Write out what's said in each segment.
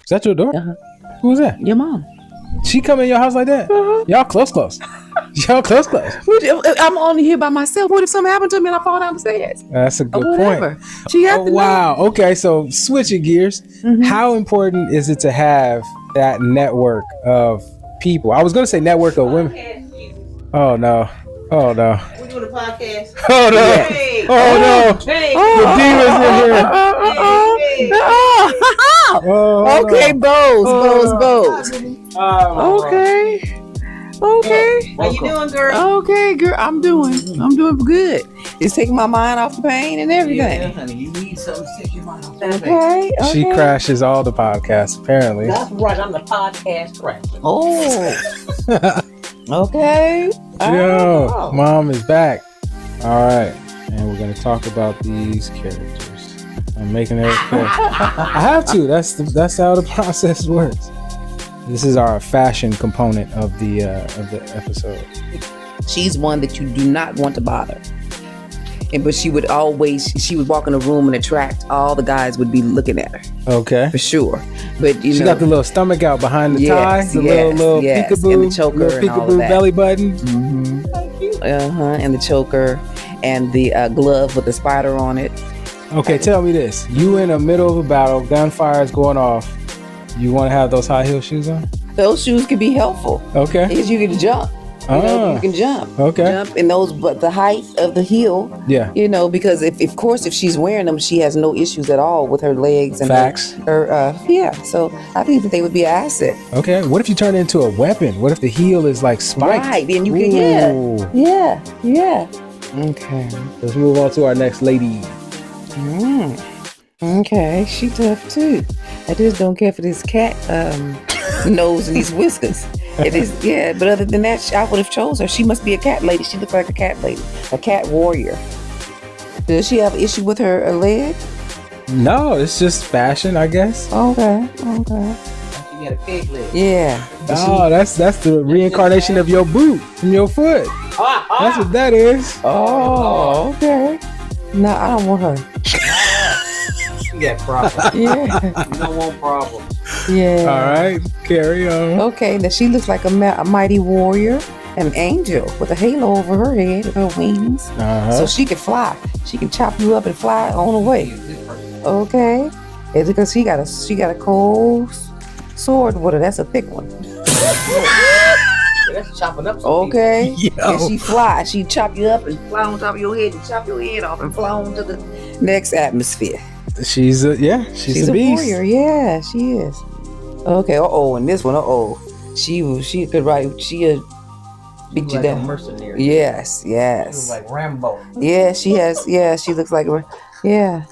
Is that your daughter? Uh-huh. Who was that? Your mom. She come in your house like that? Uh-huh. Y'all close. Y'all close. I'm only here by myself. What if something happened to me and I fall down the stairs? That's a good point. She has to wow. Okay, so switching gears. Mm-hmm. How important is it to have that network of people? I was going to say network of women. Oh, no. We're doing a podcast. Oh, no. Hey. Oh, no. Hey. The demons in here. Oh, Okay, Bose. Okay. How you doing, girl? Okay, girl. I'm doing good. It's taking my mind off the pain and everything. Yeah, honey. You need something to take your mind off that. Okay. She crashes all the podcasts, apparently. That's right. I'm the podcast crasher. Oh. Okay. Yo, Mom is back. All right. And we're going to talk about these characters. I'm making it clear. I have to. That's how the process works. This is our fashion component of the episode. She's one that you do not want to bother. But she would walk in a room and attract, all the guys would be looking at her. Okay. For sure. But she got the little stomach out behind the tie, the little peekaboo, and the choker, little and all of peekaboo that. belly button. Mm-hmm. And the choker and the glove with the spider on it. Okay, tell me this. You in the middle of a battle, gunfire is going off. You want to have those high heel shoes on? Those shoes can be helpful. Okay. Because you can jump. You can jump. Okay. Jump in those, but the height of the heel. Yeah. Because if she's wearing them, she has no issues at all with her legs and facts. So I think that they would be an asset. Okay. What if you turn it into a weapon? What if the heel is like spiked? Right. Then you can. Yeah. Okay. Let's move on to our next lady. Okay, she tough too. I just don't care for this cat nose and these whiskers. It is, but other than that, I would have chose her. She must be a cat lady. She looks like a cat lady, a cat warrior. Does she have an issue with her leg? No, it's just fashion, I guess. Okay. She got a pig leg. Yeah. Oh, that's the reincarnation of your boot from your foot. That's what that is. Oh, okay. No, I don't want her. You got problems. Yeah. You don't want problems. Yeah. All right, carry on. Okay, now she looks like a mighty warrior, an angel with a halo over her head and her wings. So she can fly. She can chop you up and fly on the way. Okay. It's because she got a cold sword with her. That's a thick one. That's chopping up. Okay. And she fly. She chop you up and fly on top of your head and chop your head off and fly on to the next atmosphere. She's a beast. Warrior. Yeah, she is. Okay. And this one. She could ride. She'll beat you down. A mercenary. Yes. She looks like Rambo. Yeah, she has. Yeah, she looks like. Yeah.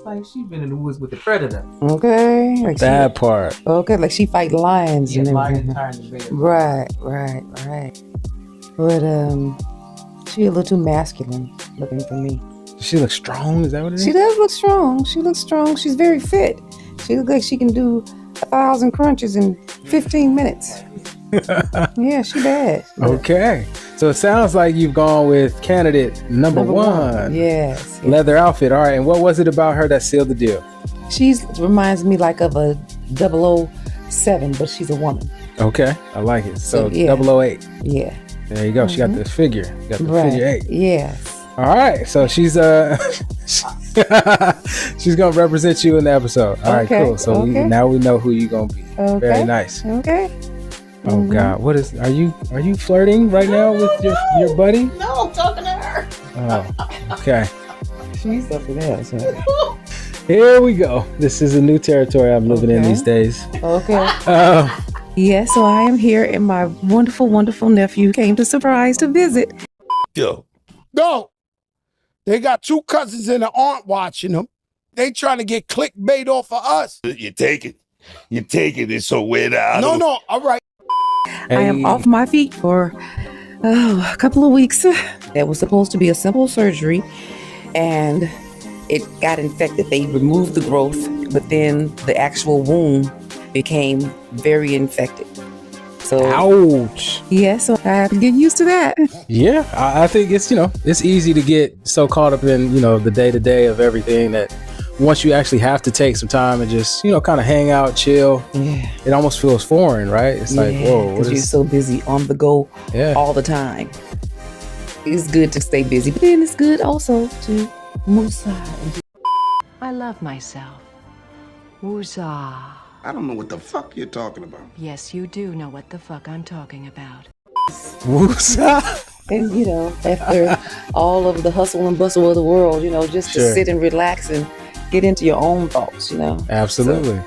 Like she's been in the woods with the predator. Okay. Like that part. Okay, like she fight lions and everything. Right. But she a little too masculine looking for me. She looks strong. Is that what it is? She does look strong. She's very fit. She looks like she can do 1,000 crunches in 15 minutes. Yeah, she bad. Okay. So it sounds like you've gone with candidate number one. Yes. Leather outfit. All right. And what was it about her that sealed the deal? She reminds me like of a 007, but she's a woman. Okay. I like it. So 008. Yeah. There you go. She got the figure. Figure 8. Yes. All right. So she's she's gonna represent you in the episode. All right, cool. So now we know who you're gonna be. Okay. Very nice. Okay. Oh God, are you flirting right now with your buddy? No, I'm talking to her. Oh, okay. She's something else. Huh? Here we go. This is a new territory I'm living in these days. Okay. Yes, so I am here, and my wonderful, wonderful nephew came to surprise to visit. Yo. No. They got 2 cousins and an aunt watching them. They trying to get clickbait off of us. You take it. It's so weird out. No. All right. I am off my feet for a couple of weeks. It was supposed to be a simple surgery, and it got infected. They removed the growth, but then the actual wound became very infected. So, ouch. Yeah, so I have to get used to that. Yeah, I think it's easy to get so caught up in, the day-to-day of everything that once you actually have to take some time and just, kind of hang out, chill, it almost feels foreign, right? It's like, whoa, because you're so busy on the go all the time. It's good to stay busy, but then it's good also to woosah. I love myself. Woosah. I don't know what the fuck you're talking about. Yes, you do know what the fuck I'm talking about. Woosah. And, after all of the hustle and bustle of the world, just to sit and relax and get into your own thoughts, Absolutely.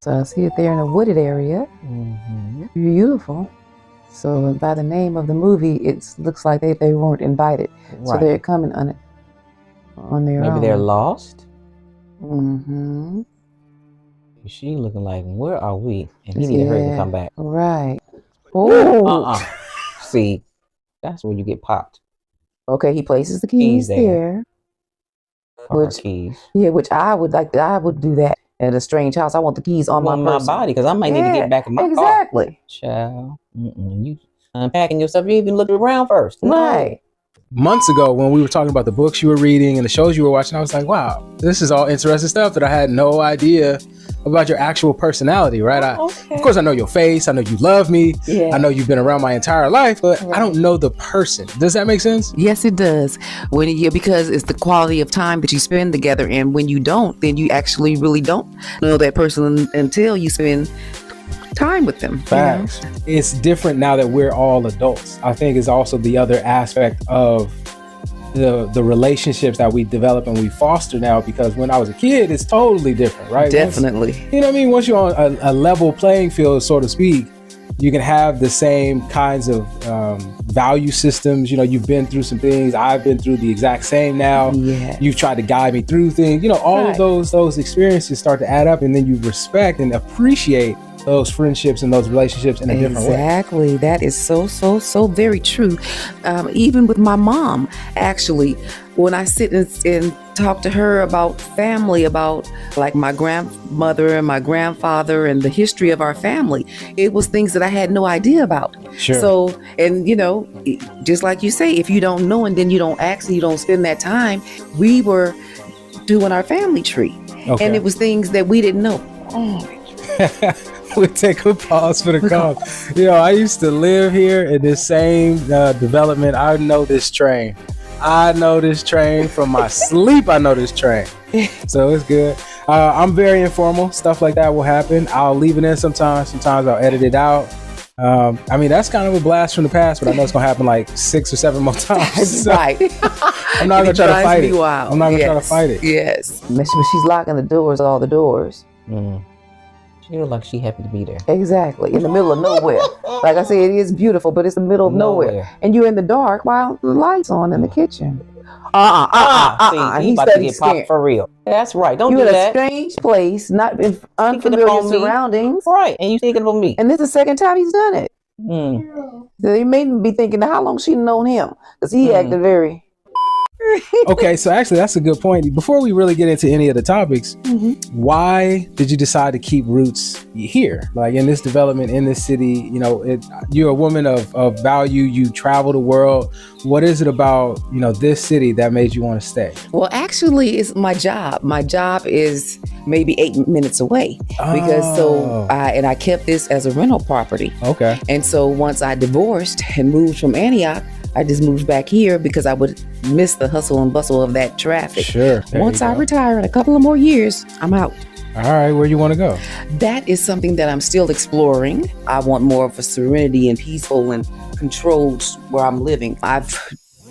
So I see it there in a wooded area. Beautiful. So by the name of the movie, it looks like they weren't invited. Right. So they're coming on their own. Maybe they're lost. Mm-hmm. She looking like, where are we? And he need to hurry to come back. Right. Oh. See, that's where you get popped. Okay, he places the keys there. Which I would do that at a strange house. I want the keys on my body because I might need to get back in my car. Exactly. Child. You unpacking your stuff, you even look around first. Right. Months ago, when we were talking about the books you were reading and the shows you were watching, I was like, wow, this is all interesting stuff that I had no idea about your actual personality, right? Of course, I know your face. I know you love me. Yeah. I know you've been around my entire life, but I don't know the person. Does that make sense? Yes, it does. Because it's the quality of time that you spend together. And when you don't, then you actually really don't know that person until you spend time with them. Facts. It's different now that we're all adults. I think it's also the other aspect of the relationships that we develop and we foster now, because when I was a kid, it's totally different, right? Definitely. Once you're on a level playing field, so to speak, you can have the same kinds of value systems. You've been through some things. I've been through the exact same now. Yeah. You've tried to guide me through things. All of those experiences start to add up, and then you respect and appreciate those friendships and those relationships in a different way. Exactly. That is so very true. Even with my mom, actually, when I sit and talk to her about family, about like my grandmother and my grandfather and the history of our family, it was things that I had no idea about. Sure. So, and just like you say, if you don't know and then you don't ask and you don't spend that time, we were doing our family tree. Okay. And it was things that we didn't know. We'll take a pause for the call. I used to live here in this same development. I know this train. From my sleep. I know this train. So it's good. I'm very informal. Stuff like that will happen. I'll leave it in sometimes. Sometimes I'll edit it out. That's kind of a blast from the past, but I know it's going to happen like 6 or 7 more times. So right. I'm not going to try to fight it. Wild. I'm not going to try to fight it. Yes. But she's locking the doors, all the doors. She look like she happy to be there. Exactly. In the middle of nowhere. Like I said, it is beautiful, but it's the middle of nowhere. And you're in the dark while the lights on in the kitchen. See, he about to get popped for real. That's right. Don't do that. You're in a strange place, not in unfamiliar surroundings. Right. And you thinking about me. And this is the second time he's done it. So he may be thinking, how long she known him? Because he acted very... Okay, so actually that's a good point. Before we really get into any of the topics, why did you decide to keep roots here? Like in this development, in this city, you're a woman of value, you travel the world. What is it about, this city that made you want to stay? Well, actually, it's my job. My job is maybe 8 minutes away because I kept this as a rental property. Okay. And so once I divorced and moved from Antioch, I just moved back here because I would miss the hustle and bustle of that traffic. Sure. Once I retire in a couple of more years, I'm out. All right. Where you want to go? That is something that I'm still exploring. I want more of a serenity and peaceful and controlled where I'm living. I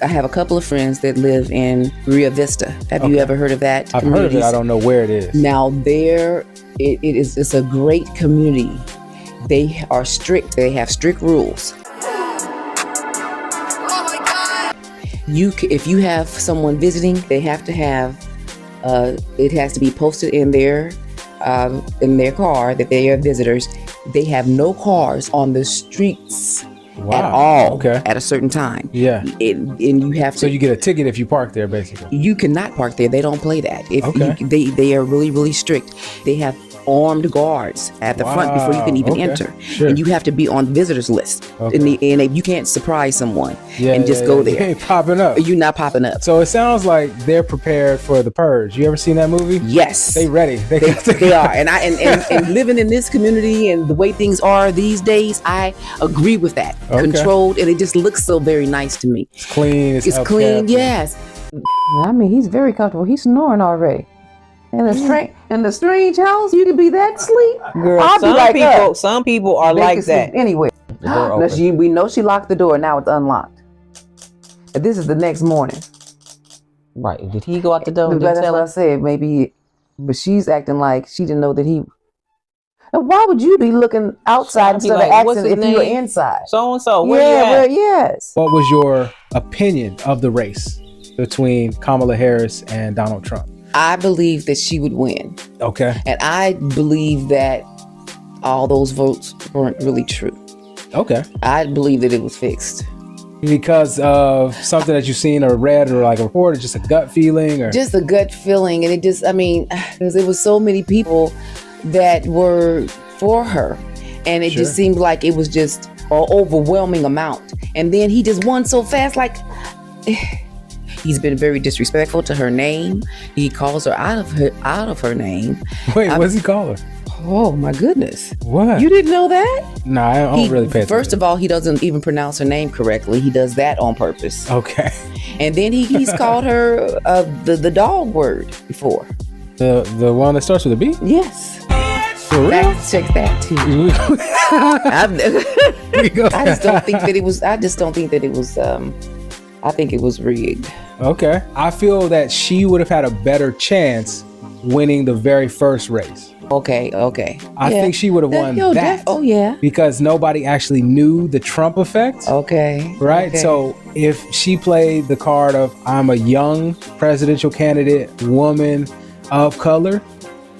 have a couple of friends that live in Rio Vista. Have you ever heard of that? I've heard of it. I don't know where it is. Now it's a great community. They are strict. They have strict rules. If you have someone visiting, they have to have, it has to be posted in their car that they are visitors. They have no cars on the streets at all at a certain time. Yeah. And you have to. So you get a ticket if you park there, basically. You cannot park there. They don't play that. They are really, really strict. They have armed guards at the front before you can even enter. Sure. And you have to be on the visitors list. Okay. And you can't surprise someone and just go there. You ain't popping up. You're not popping up. So it sounds like they're prepared for the Purge. You ever seen that movie? Yes. They ready. They are. And living in this community and the way things are these days, I agree with that. Okay. Controlled, and it just looks so very nice to me. It's clean. It's clean, yes. I mean, he's very comfortable. He's snoring already. In the strange house, you could be that sleep. Girl, I'll be like some people are like that. Anyway, we know she locked the door. Now it's unlocked. And this is the next morning. Right. Did he go out the door and That's tell what I her? said. Maybe, but she's acting like she didn't know that he. Now, why would you be looking outside instead like, of what's asking his if you were name? inside? So-and-so, Yes. What was your opinion of the race between Kamala Harris and Donald Trump? I believe that she would win. Okay. And I believe that all those votes weren't really true. Okay. I believe that it was fixed. Because of something that you've seen or read or like a report, or just a gut feeling, or Just a gut feeling. And it just, I mean, because there was so many people that were for her. And it just seemed like it was just an overwhelming amount. And then he just won so fast, like... He's been very disrespectful to her name. He calls her out of her name. Wait, what's he call her? Oh my goodness! What? You didn't know that? No, I don't really pay attention. First of all, he doesn't even pronounce her name correctly. He does that on purpose. Okay. And then he's called her the dog word before. The one that starts with a B? Yes. For real? Fact check that too. I just don't think that it was. I think it was rigged. Okay. I feel that she would have had a better chance winning the very first race. Okay. I think she would have won that. Oh yeah. Because nobody actually knew the Trump effect. Okay. Right? Okay. So if she played the card of I'm a young presidential candidate, woman of color,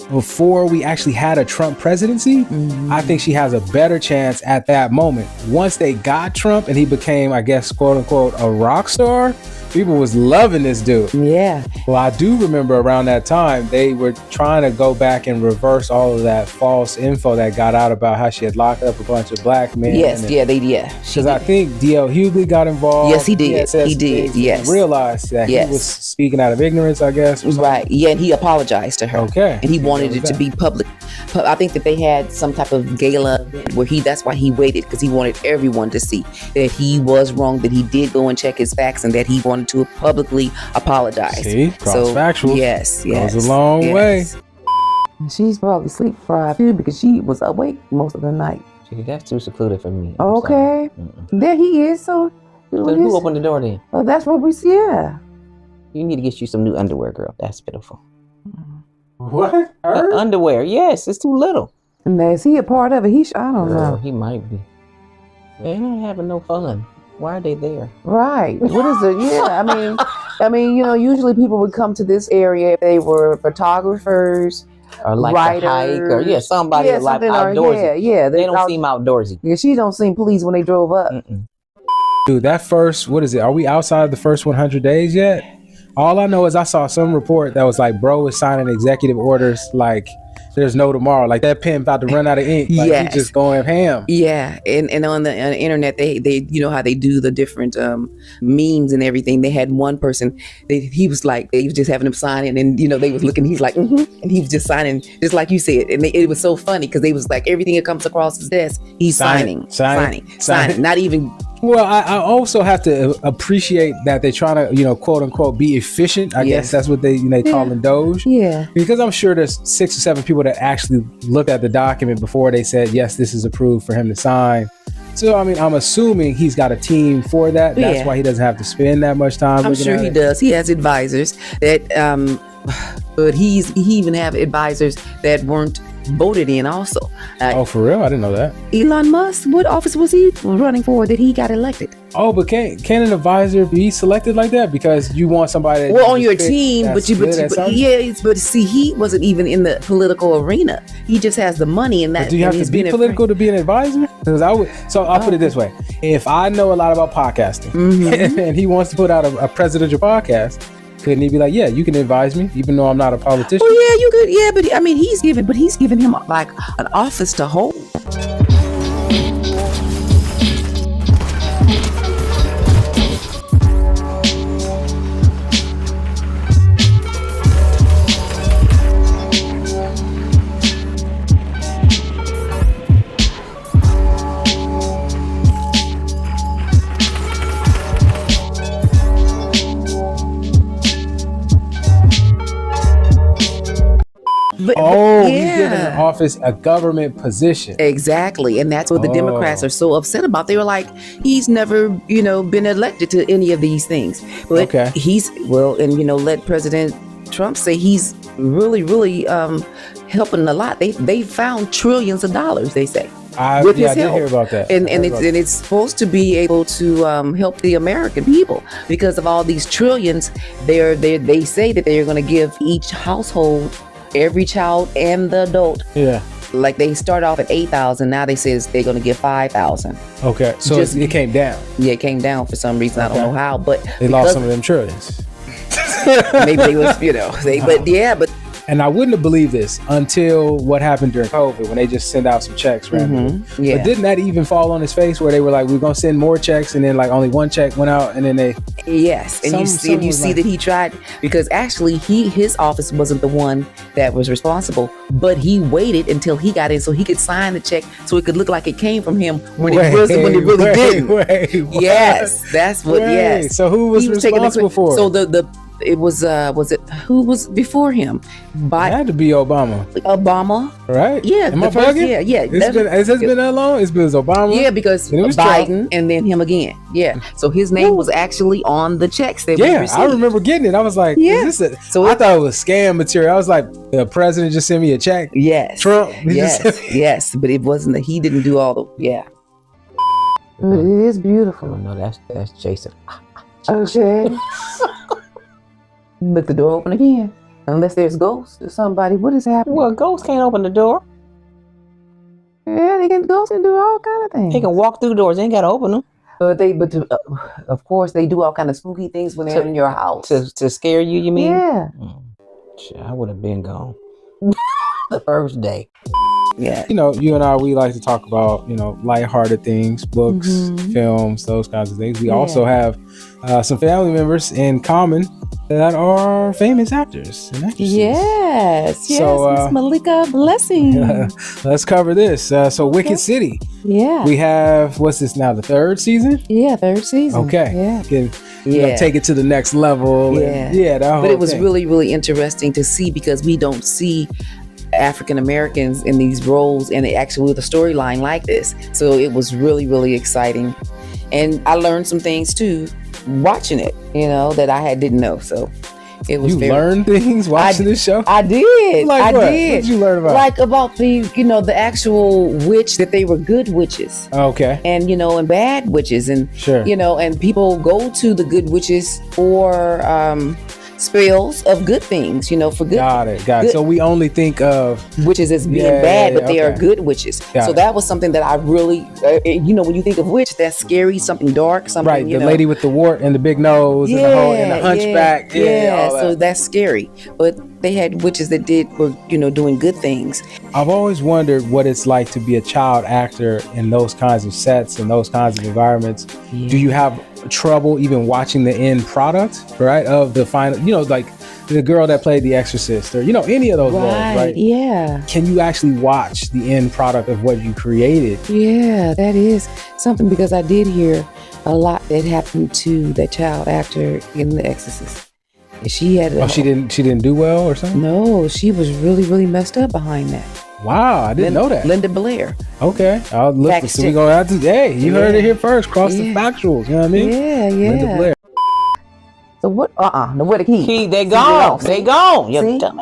before we actually had a Trump presidency, I think she has a better chance at that moment. Once they got Trump and he became, I guess, quote unquote, a rock star, people was loving this dude. Yeah. Well, I do remember around that time, they were trying to go back and reverse all of that false info that got out about how she had locked up a bunch of black men. Yes, they did. Because I think D.L. Hughley got involved. Yes, he did. He did, yes. Realized that he was speaking out of ignorance, I guess. Right. Yeah, and he apologized to her. Okay. And he wanted it to be public. I think that they had some type of gala event where that's why he waited, because he wanted everyone to see that he was wrong, that he did go and check his facts, and that he wanted to publicly apologize. See? Cross-factual. Yes. Goes a long way. She's probably sleep deprived too because she was awake most of the night. Gee, that's too secluded for me. Okay. There he is. So who opened the door then? Well, that's what we see. Yeah. You need to get you some new underwear, girl. That's pitiful. What? Underwear? Yes, it's too little. And is he a part of it? I don't know. He might be. They're not having no fun. Why are they there? Right. What is it? Yeah. I mean, usually people would come to this area if they were photographers, or like writers, a hike, or somebody like outdoorsy. They don't seem outdoorsy. Yeah, she don't seem pleased when they drove up. Dude, that first, what is it? Are we outside the first 100 days yet? All I know is I saw some report that was like, bro is signing executive orders like there's no tomorrow. Like that pen about to run out of ink. Like he's just going ham. Yeah, and on the internet, they you know how they do the different memes and everything. They had one person, he was just having him sign it, and they was looking. He's like, and he was just signing, just like you said. And it was so funny because they was like everything that comes across his desk, he's signing. Not even. Well, I also have to appreciate that they're trying to, quote unquote, be efficient. I guess that's what they call in Doge. Yeah. Because I'm sure there's 6 or 7 people that actually looked at the document before they said, yes, this is approved for him to sign. So, I'm assuming he's got a team for that. That's why he doesn't have to spend that much time. I'm sure he does. He has advisors that, but he even have advisors that weren't voted in also. Oh, for real? I didn't know that. Elon Musk, what office was he running for that he got elected? Oh, but can an advisor be selected like that? Because you want somebody on your team, but see, he wasn't even in the political arena. He just has the money, and that. But do you have to be political to be an advisor? Because I'll put it this way: if I know a lot about podcasting, and he wants to put out a presidential podcast, couldn't he be like, yeah, you can advise me, even though I'm not a politician? Oh yeah, you could. Yeah, but I mean, he's giving him like an office to hold. But He's giving an office a government position. Exactly. And that's what the Democrats are so upset about. They were like, he's never, been elected to any of these things. But let President Trump say he's really, really helping a lot. They found trillions of dollars, they say. I did hear about that. And it's supposed to be able to help the American people because of all these trillions. They say that they're going to give each household, every child and the adult. Yeah. Like they start off at 8,000. Now they say they're going to give 5,000. Okay. So it came down. Yeah, it came down for some reason. Okay. I don't know how, but they lost some of them trillions. Maybe they was, but and I wouldn't have believed this until what happened during COVID when they just send out some checks randomly. Yeah. But didn't that even fall on his face where they were like, we're going to send more checks, and then like only one check went out, and then they... Yes, and you see that he tried, because actually his office wasn't the one that was responsible, but he waited until he got in so he could sign the check so it could look like it came from him when it really didn't. Yes, that's what, yes. So who was responsible for it? So it was who was before him? It had to be Obama. Right? Yeah. Am I bugging? Yeah. Has it been that long? It's been Obama? Yeah, because Biden Trump. And then him again. Yeah. So his name was actually on the checks that we received. I remember getting it. I was like, is this I thought it was scam material. I was like, the president just sent me a check? Yes. Trump? Yes. But it wasn't he didn't do all the, But it is beautiful. Oh, no, that's Jason. Okay. Look, the door open again. Unless there's ghosts or somebody. What is happening? Well, ghosts can't open the door. Yeah, ghosts can do all kind of things. They can walk through doors. They ain't got to open them. Of course, they do all kind of spooky things when they're in your house. To scare you, you mean? Yeah. Shit, I would have been gone the first day. Yeah. You and I, we like to talk about, lighthearted things, books, films, those kinds of things. We also have some family members in common that are famous actors and actresses. Yes. So, Miss Malika Blessing. Let's cover this. So Wicked City. Yeah. We have, what's this now, the third season? Yeah, third season. Okay. Yeah. Can take it to the next level. Yeah. That whole But it was thing. really, really interesting to see because we don't see African Americans in these roles and actually with a storyline like this. So it was really, really exciting. And I learned some things too watching it, that I didn't know. So it was learned things watching this show? I did. Like I what? did. What did you learn about? Like about the actual witch, that they were good witches. Okay. And and bad witches, and sure. And people go to the good witches for spells of good things, for good. Got it. So we only think of witches as being bad, but they are good witches. So that was something that I really, when you think of witch, that's scary, something dark, something. Right, the lady with the wart and the big nose and the hunchback. Yeah, so that's scary. But they had witches that were doing good things. I've always wondered what it's like to be a child actor in those kinds of sets and those kinds of environments. Yeah. Do you have trouble even watching the end product, right, of the final, like the girl that played The Exorcist or any of those roles, right? Yeah. Can you actually watch the end product of what you created? Yeah, that is something, because I did hear a lot that happened to that child actor in The Exorcist. She had she didn't do well or something? No, she was really, really messed up behind that. Wow, I didn't know that. Linda Blair. Okay, I'll look. So we're gonna have to. Hey, you heard it here first. Cross the factuals. You know what I mean? Yeah. Linda Blair. So what? Where the keys? They gone. They gone.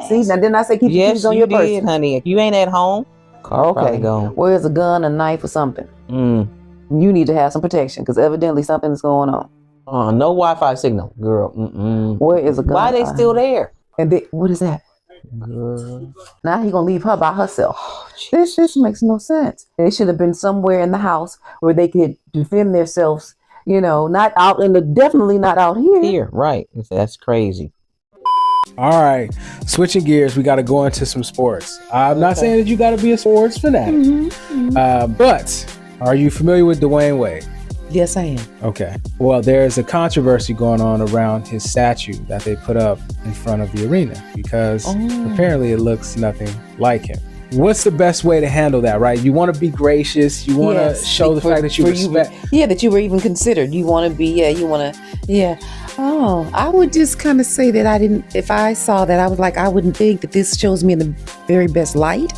See, now didn't I say keep the keys on your purse? Yes, you did, honey. If you ain't at home, car probably gone. Where's a gun, a knife, or something? You need to have some protection because evidently something is going on. No Wi-Fi signal, girl. Where is a gun? Why they still there? And what is that? Girl. Now he gonna leave her by herself. This makes no sense. They should have been somewhere in the house where they could defend themselves. Not out definitely not out here. Right. That's crazy. All right, switching gears, we got to go into some sports. I'm not saying that you got to be a sports fanatic, but are you familiar with Dwyane Wade? Yes, I am. Okay. Well, there's a controversy going on around his statue that they put up in front of the arena because apparently it looks nothing like him. What's the best way to handle that, right? You want to be gracious. You want to show the fact that you respect. That you were even considered. You want to be, Oh, I would just kind of say that if I saw that, I was like, I wouldn't think that this shows me in the very best light.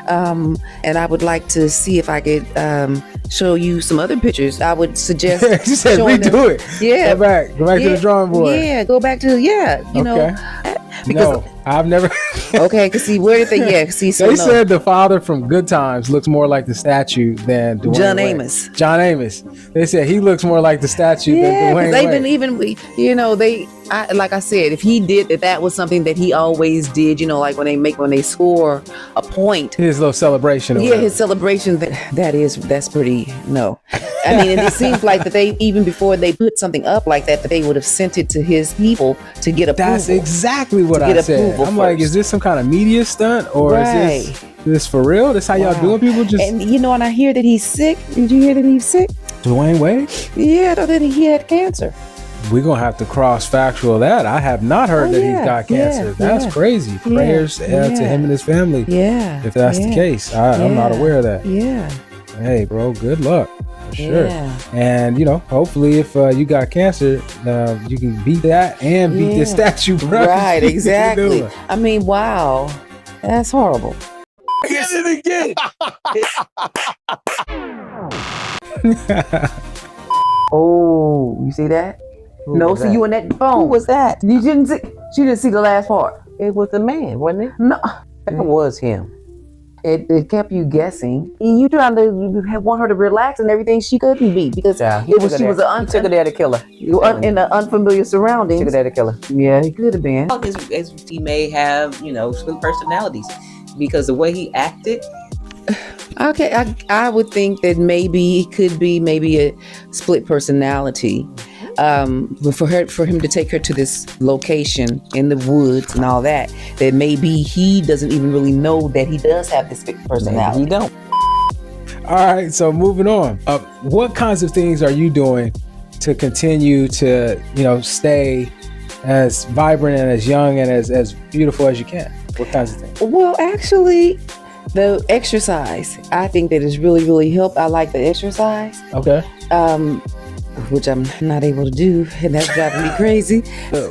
And I would like to see if I could show you some other pictures. I would suggest you said redo it. Yeah. Go back to the drawing board. Yeah, go back to, you know. Because I've never. Okay, because see, where did they? Yeah, see, so they said the father from Good Times looks more like the statue than Dwyane John Wade. Amos. John Amos. They said he looks more like the statue than Dwyane Wade. Like I said, if he did that was something that he always did. You know, like when they score a point, his little celebration. His celebration. That's pretty. No, I mean, and it seems like that they even before they put something up like that they would have sent it to his people to get approval. That's exactly what I said. I'm like, is this some kind of media stunt or is this for real? This how y'all doing people? And I hear that he's sick. Did you hear that he's sick? Dwyane Wade? Yeah, that he had cancer. We're gonna have to cross factual that. I have not heard that he's got cancer. That's crazy. Prayers to him and his family. Yeah. If that's the case. I'm not aware of that. Yeah. Hey, bro, good luck. For sure. And hopefully if you got cancer, you can beat that and beat the statue, bro. Right, exactly. I mean, wow. That's horrible. Get it again. Oh, you see that? See you in that phone. Who was that? You didn't see. She didn't see the last part. It was the man, wasn't it? No, it was him. It kept you guessing. You trying to want her to relax and everything. She couldn't be because she was took her there to kill her. In the unfamiliar surroundings. Took her there to kill her. Yeah, he could have been. He may have split personalities because the way he acted. Okay, I would think that maybe it could be a split personality. For him to take her to this location in the woods and all that maybe he doesn't even really know that he does have this split personality. Maybe he don't. All right, so moving on. What kinds of things are you doing to continue to stay as vibrant and as young and as beautiful as you can? What kinds of things? Well, actually, the exercise, I think that has really, really helped. I like the exercise. Okay. Which I'm not able to do, and that's driving me crazy.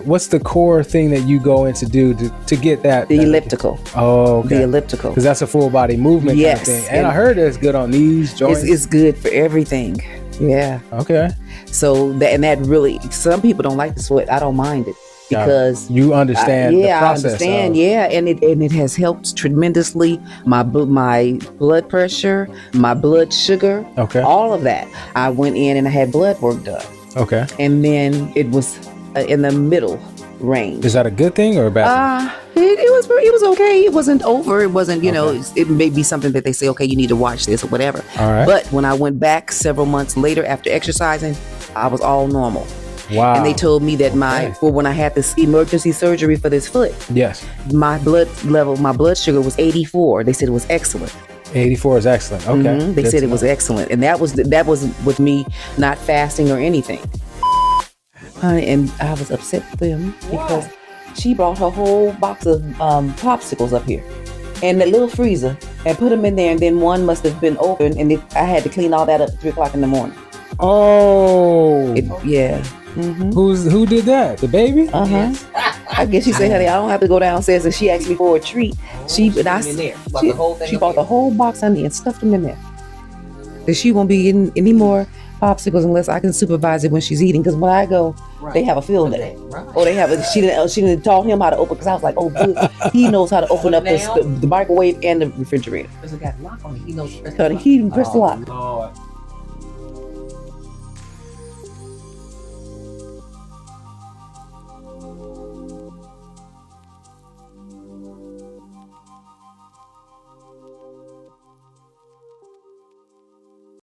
What's the core thing that you go in to do to get that? The elliptical. Oh, okay. The elliptical. Because that's a full body movement kind of thing. And I heard it's good on knees, joints. It's good for everything. Yeah. Okay. So that really, some people don't like to sweat. I don't mind it. Because you understand the process. I understand, and it has helped tremendously. My blood pressure, my blood sugar, all of that. I went in and I had blood work done. Okay. And then it was in the middle range. Is that a good thing or a bad thing? It was okay. It wasn't over. It wasn't, it may be something that they say, okay, you need to watch this or whatever. All right. But when I went back several months later after exercising, I was all normal. Wow. And they told me that for when I had this emergency surgery for this foot, yes, my blood sugar was 84. They said it was excellent. 84 is excellent. Okay. Mm-hmm. They said it was excellent. And that was with me not fasting or anything. And I was upset with them because she brought her whole box of popsicles up here and that little freezer and put them in there. And then one must have been open and I had to clean all that up at 3 o'clock in the morning. Oh. Yeah. Mm-hmm. Who did that? The baby? Yes. I guess she said, honey, I don't have to go downstairs. And she asked me for a treat. She bought the whole box, honey, and stuffed them in there. That she won't be getting any more popsicles unless I can supervise it when she's eating. Because when I go, they have a field day. Right. Or they have she didn't taught him how to open. Because I was like, oh, good. He knows how to open up the microwave and the refrigerator. Because it got a lock on it. He knows. He pressed the lock.